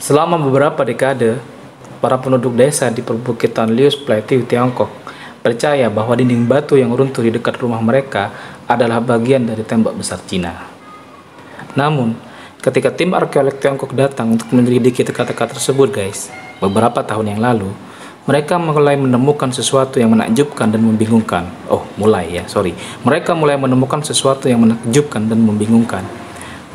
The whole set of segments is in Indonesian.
Selama beberapa dekade, para penduduk desa di perbukitan Lius Plateau, Tiongkok, percaya bahwa dinding batu yang runtuh di dekat rumah mereka adalah bagian dari tembok besar Cina. Namun, ketika tim arkeolog Tiongkok datang untuk menyelidiki teka-teka tersebut, guys, beberapa tahun yang lalu, mereka mulai menemukan sesuatu yang menakjubkan dan membingungkan. Mereka mulai menemukan sesuatu yang menakjubkan dan membingungkan.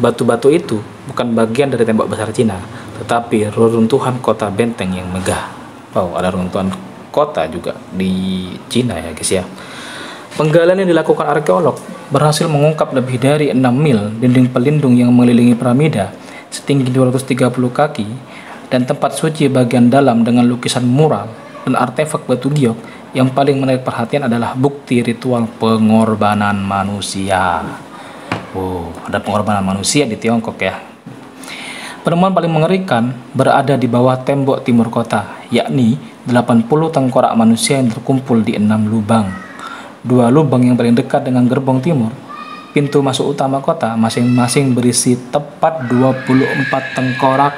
Batu-batu itu bukan bagian dari tembok besar Cina, tetapi reruntuhan kota benteng yang megah. Wow, ada runtuhan kota juga di Cina ya guys ya. Penggalian yang dilakukan arkeolog berhasil mengungkap lebih dari 6 mil dinding pelindung yang mengelilingi piramida setinggi 230 kaki dan tempat suci bagian dalam dengan lukisan mural dan artefak batu giok. Yang paling menarik perhatian adalah bukti ritual pengorbanan manusia. Wow, ada pengorbanan manusia di Tiongkok ya. Penemuan paling mengerikan berada di bawah tembok timur kota, yakni 80 tengkorak manusia yang terkumpul di 6 lubang. 2 lubang yang paling dekat dengan gerbang timur, pintu masuk utama kota, masing-masing berisi tepat 24 tengkorak.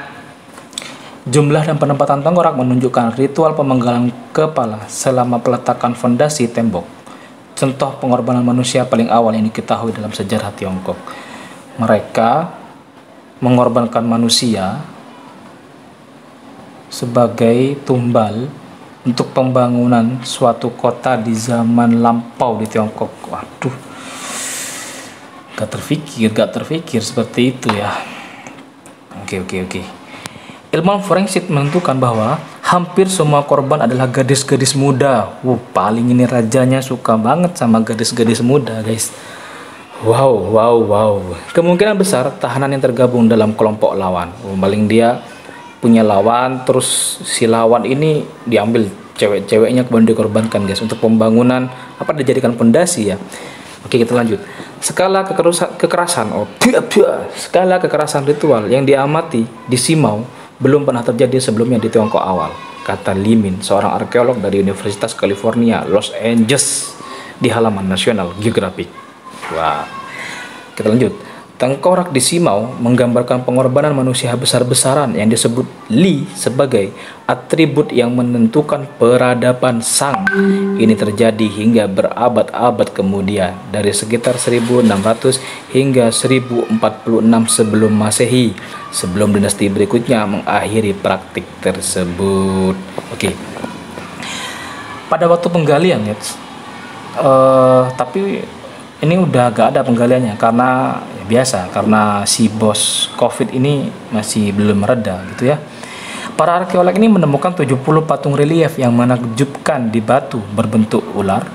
Jumlah dan penempatan tengkorak menunjukkan ritual pemenggalan kepala selama peletakan fondasi tembok. Contoh pengorbanan manusia paling awal yang diketahui dalam sejarah Tiongkok. Mereka mengorbankan manusia sebagai tumbal untuk pembangunan suatu kota di zaman lampau di Tiongkok. Waduh, gak terfikir seperti itu ya. Oke. Ilmuwan forensik menentukan bahwa hampir semua korban adalah gadis-gadis muda. Paling ini rajanya suka banget sama gadis-gadis muda, guys. Wow. Kemungkinan besar tahanan yang tergabung dalam kelompok lawan. Paling dia punya lawan, terus si lawan ini diambil cewek-ceweknya kemudian dikorbankan, guys, untuk pembangunan dijadikan pondasi ya. Oke, kita lanjut. Skala kekerasan ritual yang diamati di Simau belum pernah terjadi sebelumnya di Tiongkok awal, kata Li Min, seorang arkeolog dari Universitas California, Los Angeles, di halaman National Geographic. Wah, kita lanjut. Tengkorak di Simau menggambarkan pengorbanan manusia besar-besaran yang disebut Li sebagai atribut yang menentukan peradaban Shang. Ini terjadi hingga berabad-abad kemudian, dari sekitar 1600 hingga 1046 sebelum Masehi, sebelum dinasti berikutnya mengakhiri praktik tersebut. Oke. Pada waktu penggalian ya, tapi ini udah gak ada penggaliannya karena karena si bos COVID ini masih belum mereda gitu ya. Para arkeolog ini menemukan 70 patung relief yang menakjubkan di batu berbentuk ular,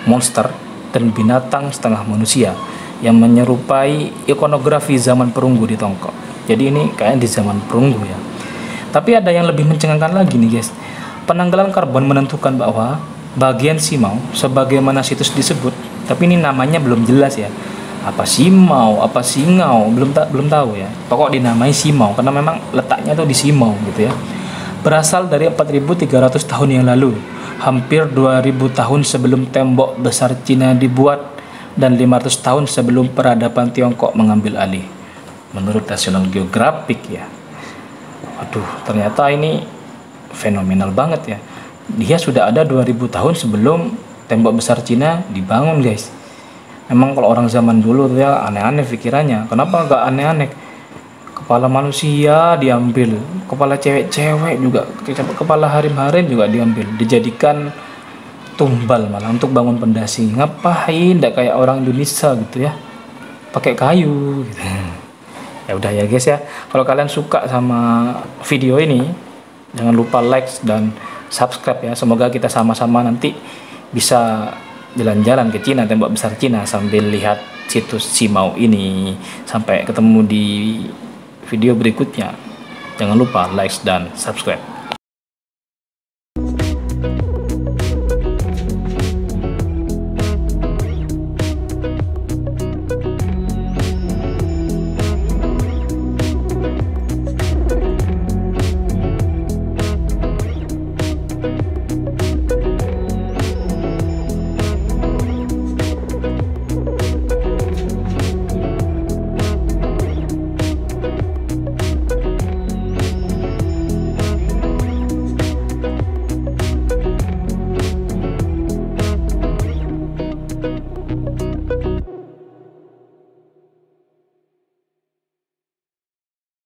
monster, dan binatang setengah manusia yang menyerupai ikonografi zaman perunggu di Tiongkok. Jadi ini kayaknya di zaman perunggu ya. Tapi ada yang lebih mencengangkan lagi nih guys. Penanggalan karbon menentukan bahwa bagian Simau sebagaimana situs disebut, tapi ini namanya belum jelas ya. Apa Simau, apa Singau, belum tahu ya. Pokok dinamai Simau karena memang letaknya tuh di Simau gitu ya. Berasal dari 4.300 tahun yang lalu, hampir 2.000 tahun sebelum tembok besar Cina dibuat dan 500 tahun sebelum peradaban Tiongkok mengambil alih. Menurut National Geographic ya. Waduh, ternyata ini fenomenal banget ya. Dia sudah ada 2.000 tahun sebelum tembok besar Cina dibangun, guys. Emang kalau orang zaman dulu tuh ya aneh-aneh pikirannya. Kenapa gak aneh-aneh? Kepala manusia diambil, kepala cewek-cewek juga, kepala harim-harim juga diambil, dijadikan tumbal malah untuk bangun pondasi. Ngapain? Gak kayak orang Indonesia gitu ya, pakai kayu gitu. Ya udah ya guys ya. Kalau kalian suka sama video ini, jangan lupa like dan subscribe ya. Semoga kita sama-sama nanti bisa jalan-jalan ke Cina, tembok besar Cina, sambil lihat situs Simau ini. Sampai ketemu di video berikutnya. Jangan lupa like dan subscribe.